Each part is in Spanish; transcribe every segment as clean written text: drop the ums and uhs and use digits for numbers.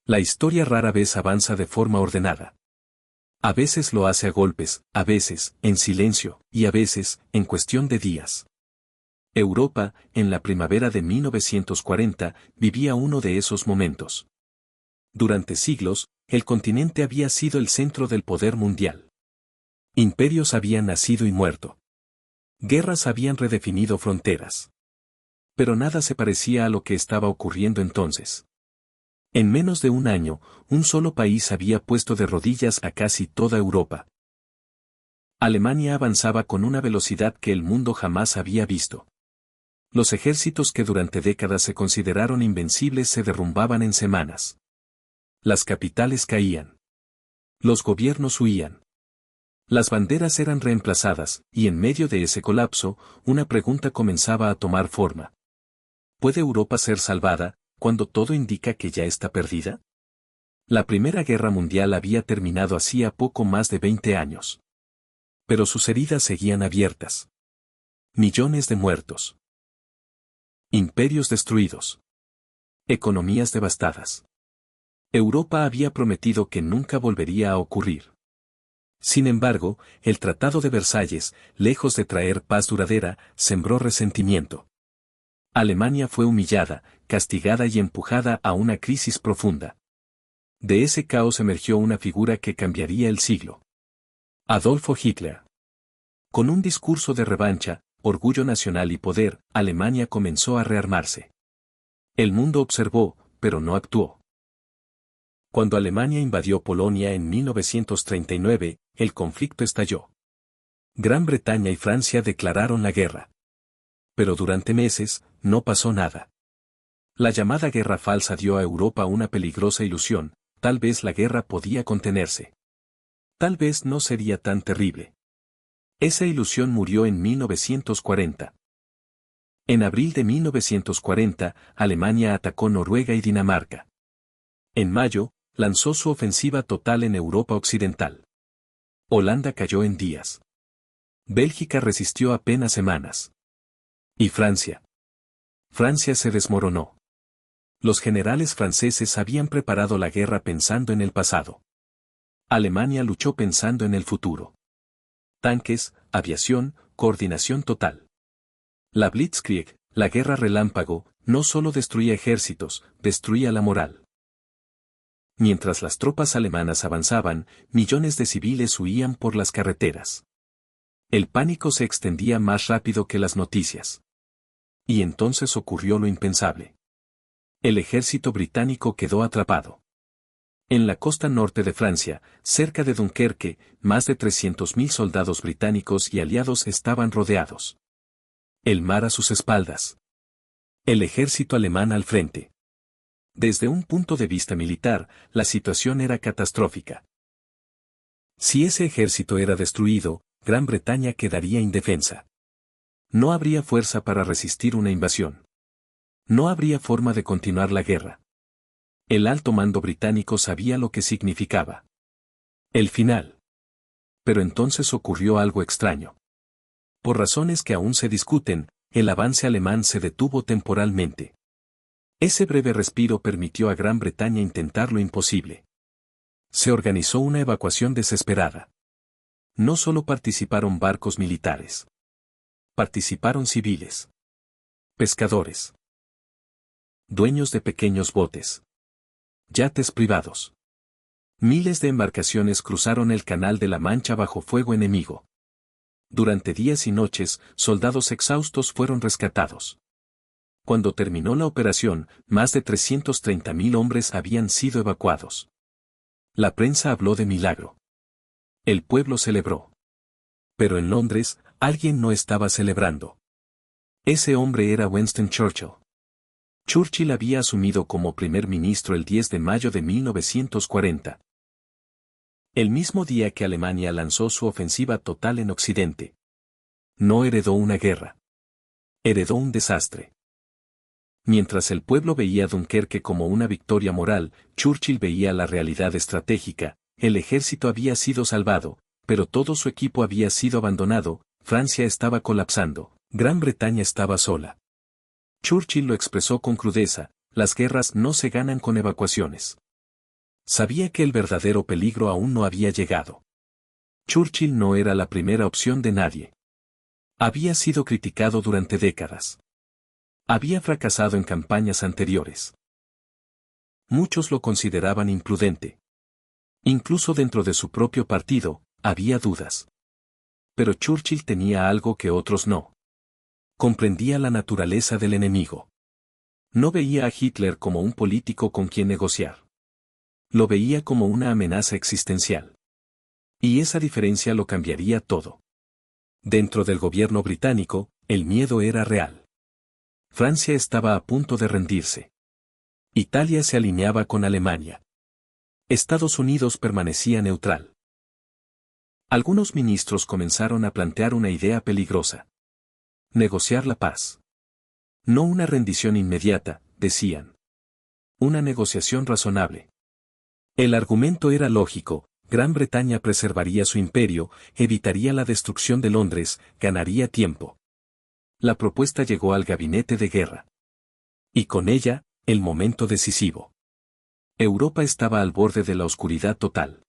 La historia rara vez avanza de forma ordenada. A veces lo hace a golpes, a veces, en silencio, y a veces, en cuestión de días. Europa, en la primavera de 1940, vivía uno de esos momentos. Durante siglos, el continente había sido el centro del poder mundial. Imperios habían nacido y muerto. Guerras habían redefinido fronteras. Pero nada se parecía a lo que estaba ocurriendo entonces. En menos de un año, un solo país había puesto de rodillas a casi toda Europa. Alemania avanzaba con una velocidad que el mundo jamás había visto. Los ejércitos que durante décadas se consideraron invencibles se derrumbaban en semanas. Las capitales caían. Los gobiernos huían. Las banderas eran reemplazadas, y en medio de ese colapso, una pregunta comenzaba a tomar forma. ¿Puede Europa ser salvada, cuando todo indica que ya está perdida? La Primera Guerra Mundial había terminado hacía poco más de 20 años. Pero sus heridas seguían abiertas. Millones de muertos. Imperios destruidos. Economías devastadas. Europa había prometido que nunca volvería a ocurrir. Sin embargo, el Tratado de Versalles, lejos de traer paz duradera, sembró resentimiento. Alemania fue humillada, castigada y empujada a una crisis profunda. De ese caos emergió una figura que cambiaría el siglo. Adolfo Hitler. Con un discurso de revancha, orgullo nacional y poder, Alemania comenzó a rearmarse. El mundo observó, pero no actuó. Cuando Alemania invadió Polonia en 1939, el conflicto estalló. Gran Bretaña y Francia declararon la guerra. Pero durante meses, no pasó nada. La llamada guerra falsa dio a Europa una peligrosa ilusión, tal vez la guerra podía contenerse. Tal vez no sería tan terrible. Esa ilusión murió en 1940. En abril de 1940, Alemania atacó Noruega y Dinamarca. En mayo, lanzó su ofensiva total en Europa Occidental. Holanda cayó en días. Bélgica resistió apenas semanas. ¿Y Francia? Francia se desmoronó. Los generales franceses habían preparado la guerra pensando en el pasado. Alemania luchó pensando en el futuro. Tanques, aviación, coordinación total. La Blitzkrieg, la guerra relámpago, no solo destruía ejércitos, destruía la moral. Mientras las tropas alemanas avanzaban, millones de civiles huían por las carreteras. El pánico se extendía más rápido que las noticias. Y entonces ocurrió lo impensable. El ejército británico quedó atrapado. En la costa norte de Francia, cerca de Dunkerque, más de 300.000 soldados británicos y aliados estaban rodeados. El mar a sus espaldas. El ejército alemán al frente. Desde un punto de vista militar, la situación era catastrófica. Si ese ejército era destruido, Gran Bretaña quedaría indefensa. No habría fuerza para resistir una invasión. No habría forma de continuar la guerra. El alto mando británico sabía lo que significaba. El final. Pero entonces ocurrió algo extraño. Por razones que aún se discuten, el avance alemán se detuvo temporalmente. Ese breve respiro permitió a Gran Bretaña intentar lo imposible. Se organizó una evacuación desesperada. No solo participaron barcos militares. Participaron civiles. Pescadores. Dueños de pequeños botes. Yates privados. Miles de embarcaciones cruzaron el Canal de la Mancha bajo fuego enemigo. Durante días y noches, soldados exhaustos fueron rescatados. Cuando terminó la operación, más de 330.000 hombres habían sido evacuados. La prensa habló de milagro. El pueblo celebró. Pero en Londres, alguien no estaba celebrando. Ese hombre era Winston Churchill. Churchill había asumido como primer ministro el 10 de mayo de 1940. El mismo día que Alemania lanzó su ofensiva total en Occidente. No heredó una guerra. Heredó un desastre. Mientras el pueblo veía Dunkerque como una victoria moral, Churchill veía la realidad estratégica. El ejército había sido salvado, pero todo su equipo había sido abandonado. Francia estaba colapsando, Gran Bretaña estaba sola. Churchill lo expresó con crudeza: las guerras no se ganan con evacuaciones. Sabía que el verdadero peligro aún no había llegado. Churchill no era la primera opción de nadie. Había sido criticado durante décadas. Había fracasado en campañas anteriores. Muchos lo consideraban imprudente. Incluso dentro de su propio partido, había dudas. Pero Churchill tenía algo que otros no. Comprendía la naturaleza del enemigo. No veía a Hitler como un político con quien negociar. Lo veía como una amenaza existencial. Y esa diferencia lo cambiaría todo. Dentro del gobierno británico, el miedo era real. Francia estaba a punto de rendirse. Italia se alineaba con Alemania. Estados Unidos permanecía neutral. Algunos ministros comenzaron a plantear una idea peligrosa. Negociar la paz. No una rendición inmediata, decían. Una negociación razonable. El argumento era lógico: Gran Bretaña preservaría su imperio, evitaría la destrucción de Londres, ganaría tiempo. La propuesta llegó al gabinete de guerra. Y con ella, el momento decisivo. Europa estaba al borde de la oscuridad total.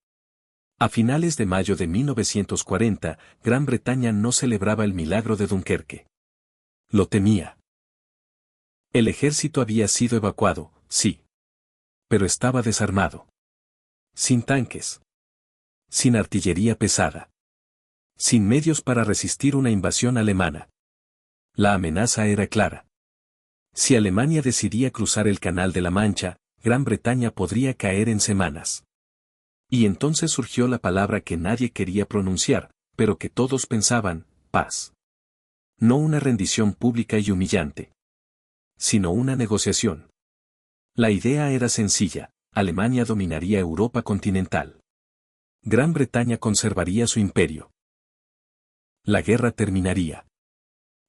A finales de mayo de 1940, Gran Bretaña no celebraba el milagro de Dunkerque. Lo temía. El ejército había sido evacuado, sí. Pero estaba desarmado. Sin tanques. Sin artillería pesada. Sin medios para resistir una invasión alemana. La amenaza era clara. Si Alemania decidía cruzar el Canal de la Mancha, Gran Bretaña podría caer en semanas. Y entonces surgió la palabra que nadie quería pronunciar, pero que todos pensaban: paz. No una rendición pública y humillante, sino una negociación. La idea era sencilla: Alemania dominaría Europa continental. Gran Bretaña conservaría su imperio. La guerra terminaría.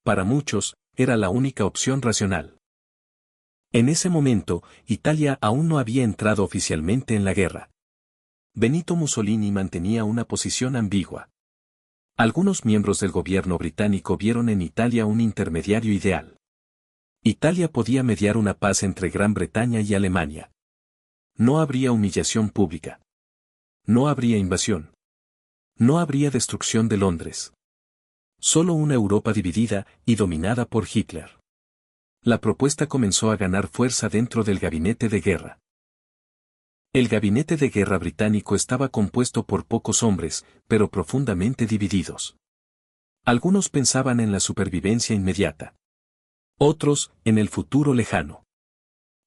Para muchos, era la única opción racional. En ese momento, Italia aún no había entrado oficialmente en la guerra. Benito Mussolini mantenía una posición ambigua. Algunos miembros del gobierno británico vieron en Italia un intermediario ideal. Italia podía mediar una paz entre Gran Bretaña y Alemania. No habría humillación pública. No habría invasión. No habría destrucción de Londres. Solo una Europa dividida y dominada por Hitler. La propuesta comenzó a ganar fuerza dentro del gabinete de guerra. El gabinete de guerra británico estaba compuesto por pocos hombres, pero profundamente divididos. Algunos pensaban en la supervivencia inmediata. Otros, en el futuro lejano.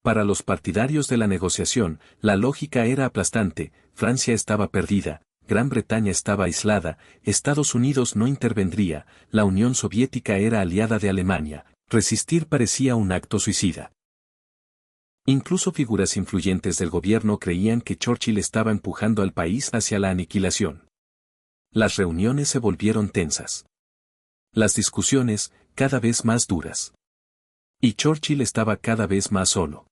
Para los partidarios de la negociación, la lógica era aplastante: Francia estaba perdida, Gran Bretaña estaba aislada, Estados Unidos no intervendría, la Unión Soviética era aliada de Alemania, resistir parecía un acto suicida. Incluso figuras influyentes del gobierno creían que Churchill estaba empujando al país hacia la aniquilación. Las reuniones se volvieron tensas. Las discusiones, cada vez más duras. Y Churchill estaba cada vez más solo.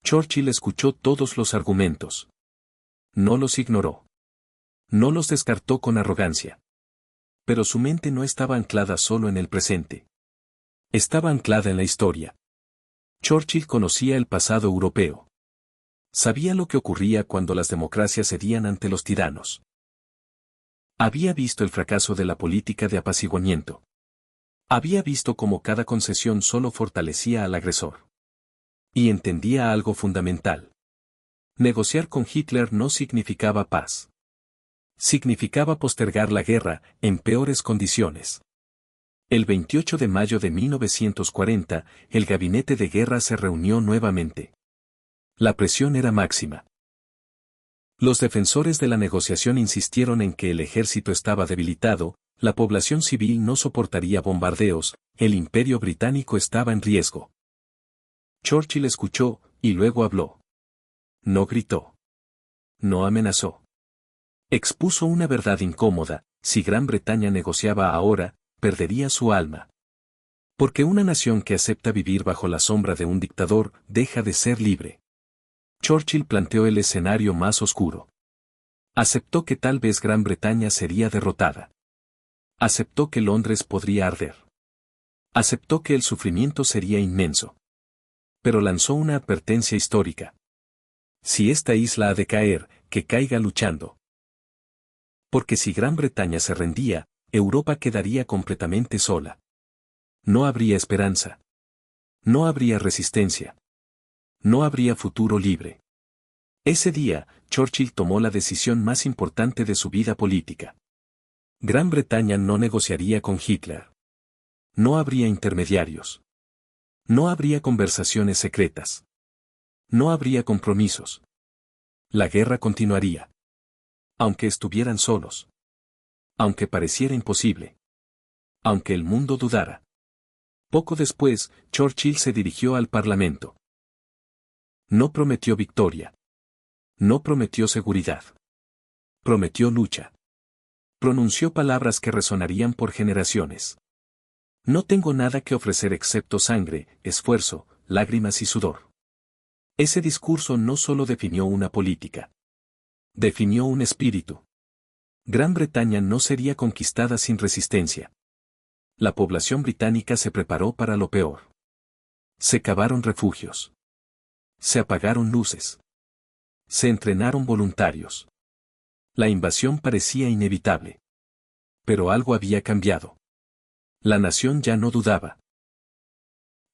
Churchill escuchó todos los argumentos. No los ignoró. No los descartó con arrogancia. Pero su mente no estaba anclada solo en el presente. Estaba anclada en la historia. Churchill conocía el pasado europeo. Sabía lo que ocurría cuando las democracias cedían ante los tiranos. Había visto el fracaso de la política de apaciguamiento. Había visto cómo cada concesión solo fortalecía al agresor. Y entendía algo fundamental. Negociar con Hitler no significaba paz. Significaba postergar la guerra, en peores condiciones. El 28 de mayo de 1940, el gabinete de guerra se reunió nuevamente. La presión era máxima. Los defensores de la negociación insistieron en que el ejército estaba debilitado, la población civil no soportaría bombardeos, el imperio británico estaba en riesgo. Churchill escuchó, y luego habló. No gritó. No amenazó. Expuso una verdad incómoda: si Gran Bretaña negociaba ahora, perdería su alma. Porque una nación que acepta vivir bajo la sombra de un dictador, deja de ser libre. Churchill planteó el escenario más oscuro. Aceptó que tal vez Gran Bretaña sería derrotada. Aceptó que Londres podría arder. Aceptó que el sufrimiento sería inmenso. Pero lanzó una advertencia histórica. Si esta isla ha de caer, que caiga luchando. Porque si Gran Bretaña se rendía, Europa quedaría completamente sola. No habría esperanza. No habría resistencia. No habría futuro libre. Ese día, Churchill tomó la decisión más importante de su vida política. Gran Bretaña no negociaría con Hitler. No habría intermediarios. No habría conversaciones secretas. No habría compromisos. La guerra continuaría. Aunque estuvieran solos. Aunque pareciera imposible. Aunque el mundo dudara. Poco después, Churchill se dirigió al Parlamento. No prometió victoria. No prometió seguridad. Prometió lucha. Pronunció palabras que resonarían por generaciones. No tengo nada que ofrecer excepto sangre, esfuerzo, lágrimas y sudor. Ese discurso no solo definió una política. Definió un espíritu. Gran Bretaña no sería conquistada sin resistencia. La población británica se preparó para lo peor. Se cavaron refugios. Se apagaron luces. Se entrenaron voluntarios. La invasión parecía inevitable. Pero algo había cambiado. La nación ya no dudaba.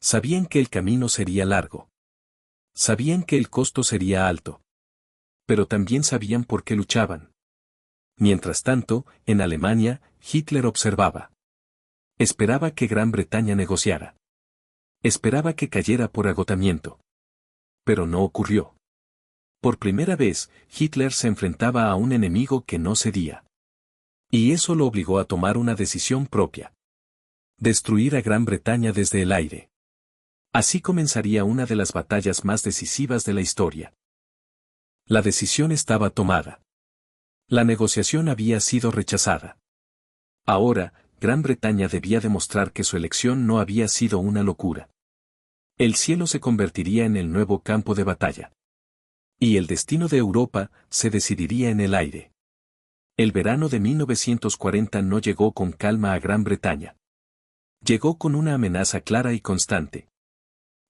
Sabían que el camino sería largo. Sabían que el costo sería alto. Pero también sabían por qué luchaban. Mientras tanto, en Alemania, Hitler observaba. Esperaba que Gran Bretaña negociara. Esperaba que cayera por agotamiento. Pero no ocurrió. Por primera vez, Hitler se enfrentaba a un enemigo que no cedía. Y eso lo obligó a tomar una decisión propia. Destruir a Gran Bretaña desde el aire. Así comenzaría una de las batallas más decisivas de la historia. La decisión estaba tomada. La negociación había sido rechazada. Ahora, Gran Bretaña debía demostrar que su elección no había sido una locura. El cielo se convertiría en el nuevo campo de batalla. Y el destino de Europa se decidiría en el aire. El verano de 1940 no llegó con calma a Gran Bretaña. Llegó con una amenaza clara y constante.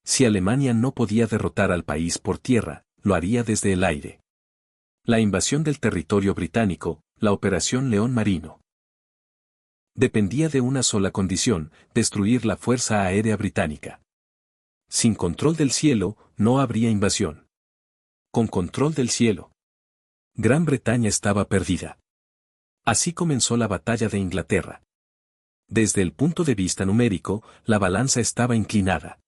Si Alemania no podía derrotar al país por tierra, lo haría desde el aire. La invasión del territorio británico, la Operación León Marino. Dependía de una sola condición, destruir la Fuerza Aérea Británica. Sin control del cielo, no habría invasión. Con control del cielo, Gran Bretaña estaba perdida. Así comenzó la batalla de Inglaterra. Desde el punto de vista numérico, la balanza estaba inclinada.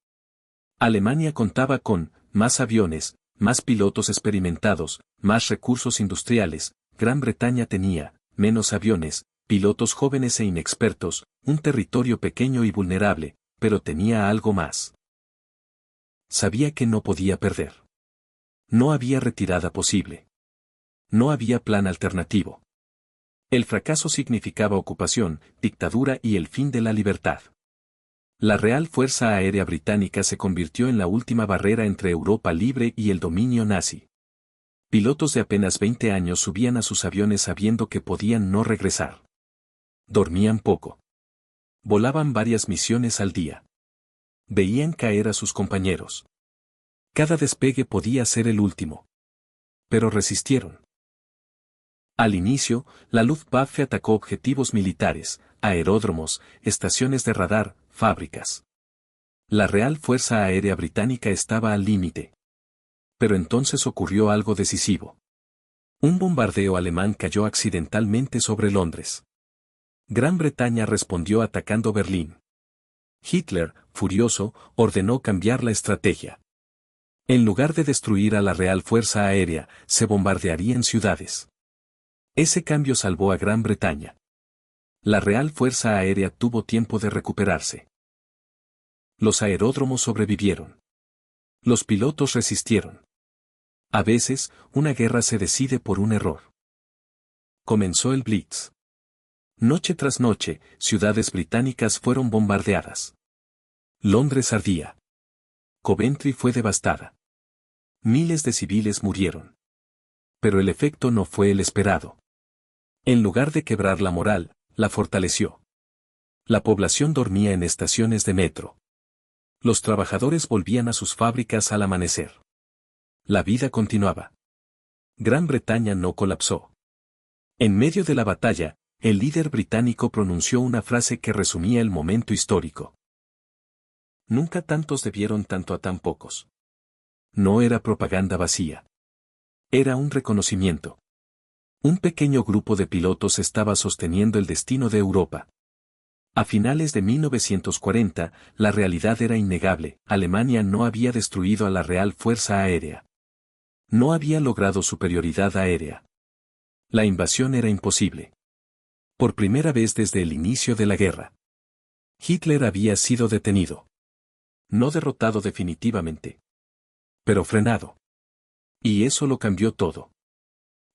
Alemania contaba con más aviones, más pilotos experimentados, más recursos industriales. Gran Bretaña tenía menos aviones, pilotos jóvenes e inexpertos, un territorio pequeño y vulnerable, pero tenía algo más. Sabía que no podía perder. No había retirada posible. No había plan alternativo. El fracaso significaba ocupación, dictadura y el fin de la libertad. La Real Fuerza Aérea Británica se convirtió en la última barrera entre Europa libre y el dominio nazi. Pilotos de apenas 20 años subían a sus aviones sabiendo que podían no regresar. Dormían poco. Volaban varias misiones al día. Veían caer a sus compañeros. Cada despegue podía ser el último. Pero resistieron. Al inicio, la Luftwaffe atacó objetivos militares, aeródromos, estaciones de radar, fábricas. La Real Fuerza Aérea Británica estaba al límite. Pero entonces ocurrió algo decisivo. Un bombardeo alemán cayó accidentalmente sobre Londres. Gran Bretaña respondió atacando Berlín. Hitler, furioso, ordenó cambiar la estrategia. En lugar de destruir a la Real Fuerza Aérea, se bombardearían ciudades. Ese cambio salvó a Gran Bretaña. La Real Fuerza Aérea tuvo tiempo de recuperarse. Los aeródromos sobrevivieron. Los pilotos resistieron. A veces, una guerra se decide por un error. Comenzó el Blitz. Noche tras noche, ciudades británicas fueron bombardeadas. Londres ardía. Coventry fue devastada. Miles de civiles murieron. Pero el efecto no fue el esperado. En lugar de quebrar la moral, la fortaleció. La población dormía en estaciones de metro. Los trabajadores volvían a sus fábricas al amanecer. la vida continuaba. Gran Bretaña no colapsó. En medio de la batalla, el líder británico pronunció una frase que resumía el momento histórico. Nunca tantos debieron tanto a tan pocos. No era propaganda vacía. Era un reconocimiento. Un pequeño grupo de pilotos estaba sosteniendo el destino de Europa. A finales de 1940, la realidad era innegable: Alemania no había destruido a la Real Fuerza Aérea. No había logrado superioridad aérea. La invasión era imposible. Por primera vez desde el inicio de la guerra, Hitler había sido detenido. No derrotado definitivamente, pero frenado. Y eso lo cambió todo.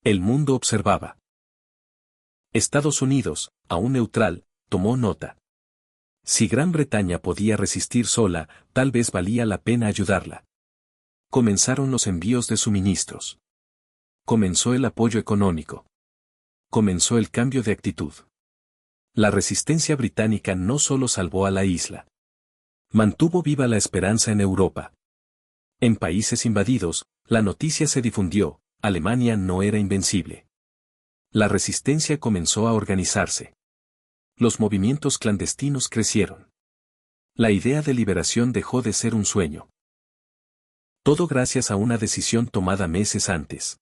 El mundo observaba. Estados Unidos, aún neutral, tomó nota. Si Gran Bretaña podía resistir sola, tal vez valía la pena ayudarla. Comenzaron los envíos de suministros. Comenzó el apoyo económico. Comenzó el cambio de actitud. La resistencia británica no solo salvó a la isla. Mantuvo viva la esperanza en Europa. En países invadidos, la noticia se difundió: Alemania no era invencible. La resistencia comenzó a organizarse. Los movimientos clandestinos crecieron. La idea de liberación dejó de ser un sueño. Todo gracias a una decisión tomada meses antes.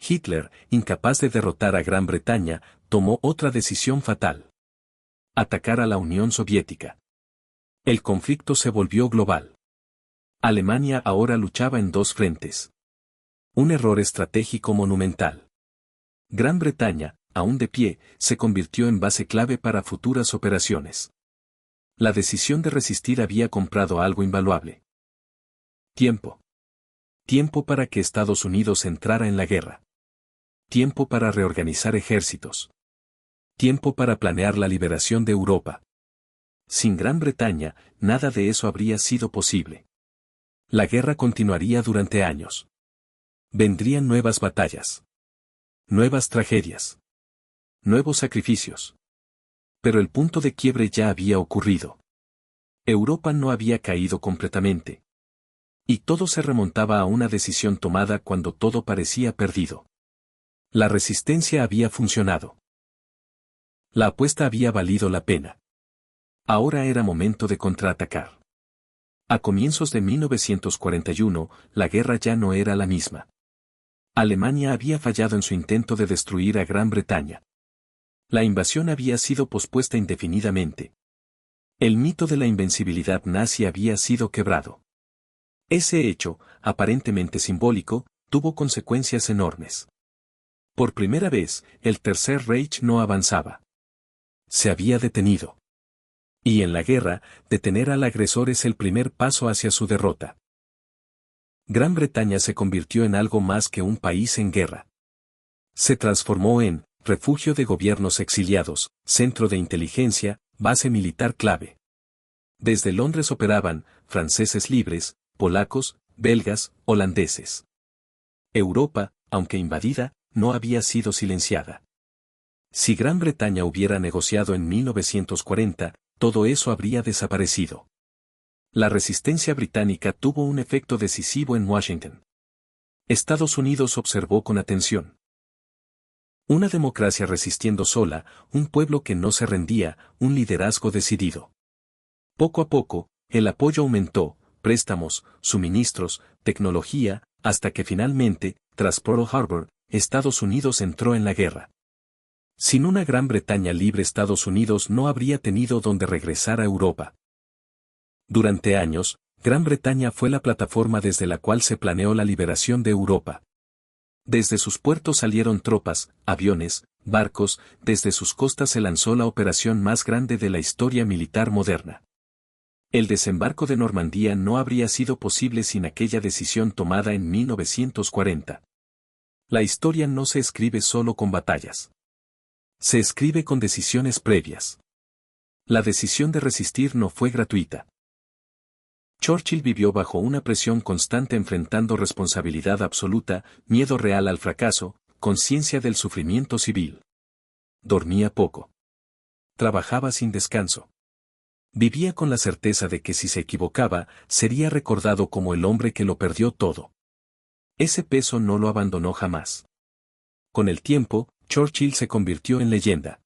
Hitler, incapaz de derrotar a Gran Bretaña, tomó otra decisión fatal: atacar a la Unión Soviética. El conflicto se volvió global. Alemania ahora luchaba en dos frentes. Un error estratégico monumental. Gran Bretaña, aún de pie, se convirtió en base clave para futuras operaciones. La decisión de resistir había comprado algo invaluable: tiempo. Tiempo para que Estados Unidos entrara en la guerra. Tiempo para reorganizar ejércitos. Tiempo para planear la liberación de Europa. Sin Gran Bretaña, nada de eso habría sido posible. La guerra continuaría durante años. Vendrían nuevas batallas. Nuevas tragedias. Nuevos sacrificios. Pero el punto de quiebre ya había ocurrido. Europa no había caído completamente. Y todo se remontaba a una decisión tomada cuando todo parecía perdido. La resistencia había funcionado. La apuesta había valido la pena. Ahora era momento de contraatacar. A comienzos de 1941, la guerra ya no era la misma. Alemania había fallado en su intento de destruir a Gran Bretaña. La invasión había sido pospuesta indefinidamente. El mito de la invencibilidad nazi había sido quebrado. Ese hecho, aparentemente simbólico, tuvo consecuencias enormes. Por primera vez, el Tercer Reich no avanzaba. Se había detenido. Y en la guerra, detener al agresor es el primer paso hacia su derrota. Gran Bretaña se convirtió en algo más que un país en guerra. Se transformó en refugio de gobiernos exiliados, centro de inteligencia, base militar clave. Desde Londres operaban franceses libres, polacos, belgas, holandeses. Europa, aunque invadida, no había sido silenciada. Si Gran Bretaña hubiera negociado en 1940, todo eso habría desaparecido. La resistencia británica tuvo un efecto decisivo en Washington. Estados Unidos observó con atención. Una democracia resistiendo sola, un pueblo que no se rendía, un liderazgo decidido. Poco a poco, el apoyo aumentó: préstamos, suministros, tecnología, hasta que finalmente, tras Pearl Harbor, Estados Unidos entró en la guerra. Sin una Gran Bretaña libre, Estados Unidos no habría tenido donde regresar a Europa. Durante años, Gran Bretaña fue la plataforma desde la cual se planeó la liberación de Europa. Desde sus puertos salieron tropas, aviones, barcos, desde sus costas se lanzó la operación más grande de la historia militar moderna. El desembarco de Normandía no habría sido posible sin aquella decisión tomada en 1940. La historia no se escribe solo con batallas. Se escribe con decisiones previas. La decisión de resistir no fue gratuita. Churchill vivió bajo una presión constante, enfrentando responsabilidad absoluta, miedo real al fracaso, conciencia del sufrimiento civil. Dormía poco. Trabajaba sin descanso. Vivía con la certeza de que si se equivocaba, sería recordado como el hombre que lo perdió todo. Ese peso no lo abandonó jamás. Con el tiempo, Churchill se convirtió en leyenda.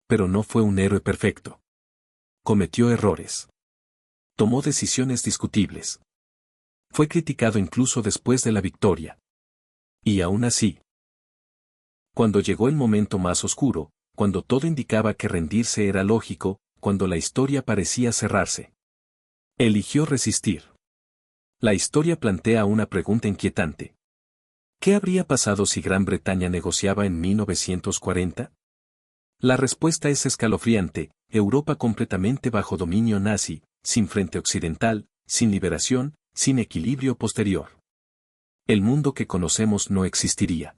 Pero no fue un héroe perfecto. Cometió errores. Tomó decisiones discutibles. Fue criticado incluso después de la victoria. Y aún así, cuando llegó el momento más oscuro, cuando todo indicaba que rendirse era lógico, cuando la historia parecía cerrarse, eligió resistir. La historia plantea una pregunta inquietante. ¿Qué habría pasado si Gran Bretaña negociaba en 1940? La respuesta es escalofriante: Europa completamente bajo dominio nazi, sin frente occidental, sin liberación, sin equilibrio posterior. El mundo que conocemos no existiría.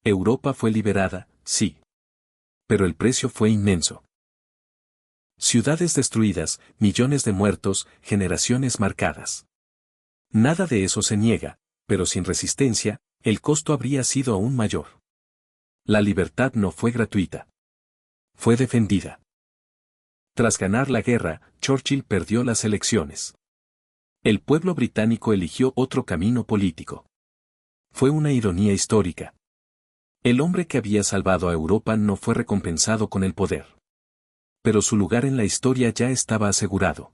Europa fue liberada, sí. Pero el precio fue inmenso. Ciudades destruidas, millones de muertos, generaciones marcadas. Nada de eso se niega, pero sin resistencia, el costo habría sido aún mayor. La libertad no fue gratuita. Fue defendida. Tras ganar la guerra, Churchill perdió las elecciones. El pueblo británico eligió otro camino político. Fue una ironía histórica. El hombre que había salvado a Europa no fue recompensado con el poder. Pero su lugar en la historia ya estaba asegurado.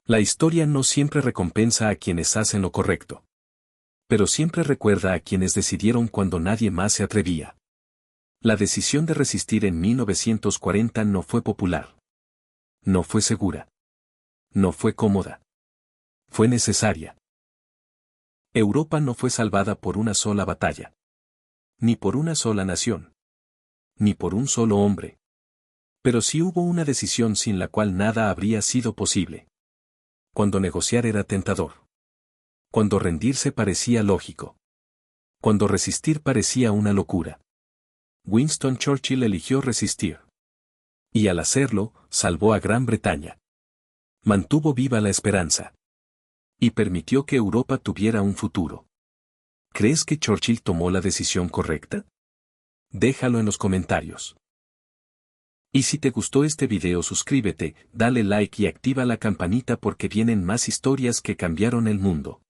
La historia no siempre recompensa a quienes hacen lo correcto. Pero siempre recuerda a quienes decidieron cuando nadie más se atrevía. La decisión de resistir en 1940 no fue popular. No fue segura. No fue cómoda. Fue necesaria. Europa no fue salvada por una sola batalla. Ni por una sola nación. Ni por un solo hombre. Pero sí hubo una decisión sin la cual nada habría sido posible. Cuando negociar era tentador. Cuando rendirse parecía lógico. Cuando resistir parecía una locura. Winston Churchill eligió resistir. Y al hacerlo, salvó a Gran Bretaña. Mantuvo viva la esperanza. Y permitió que Europa tuviera un futuro. ¿Crees que Churchill tomó la decisión correcta? Déjalo en los comentarios. Y si te gustó este video, suscríbete, dale like y activa la campanita porque vienen más historias que cambiaron el mundo.